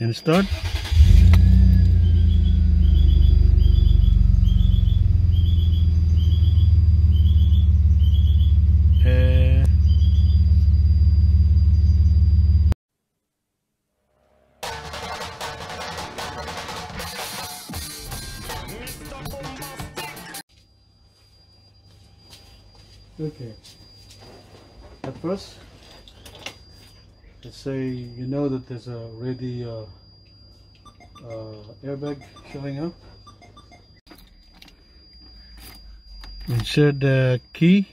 and start. Okay, at first, let's say you know that there's already airbag showing up. Insert the key,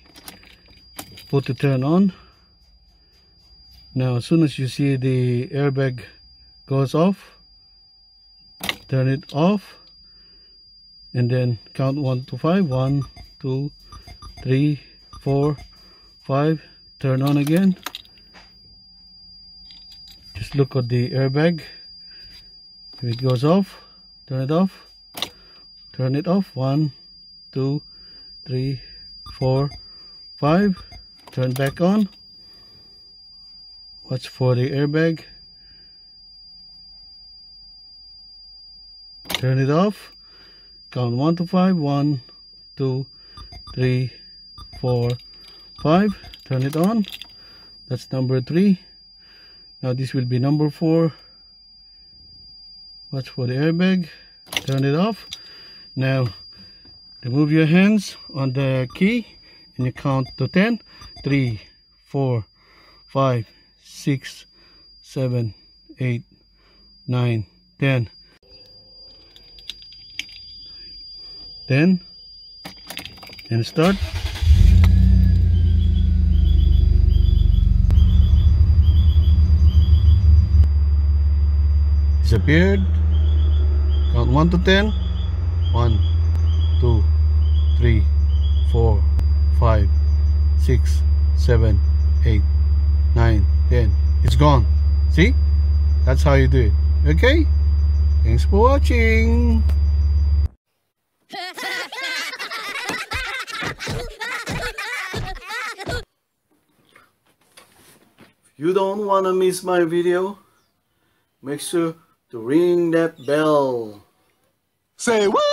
put the turn on. Now as soon as you see the airbag goes off, turn it off and then count 1 to 5. 1, 2, 3, 4, 5. Turn on again. Just look at the airbag. If it goes off, turn it off. Turn it off. 1, 2, 3, 4, 5. Turn back on. Watch for the airbag. Turn it off. Count 1 to 5. 1, 2, 3, 4, 5. Turn it on. That's number 3. Now this will be number 4. Watch for the airbag. Turn it off. Now remove your hands on the key and you count to 10. 3, 4, 5, 6, 7, 8, 9, 10. 10 and start. Disappeared. Count 1 to 10. 1, 2, 3, 4, 5, 6, 7, 8, 9, 10. It's gone. See? That's how you do it. Okay? Thanks for watching. If you don't want to miss my video, make sure to ring that bell. Say what?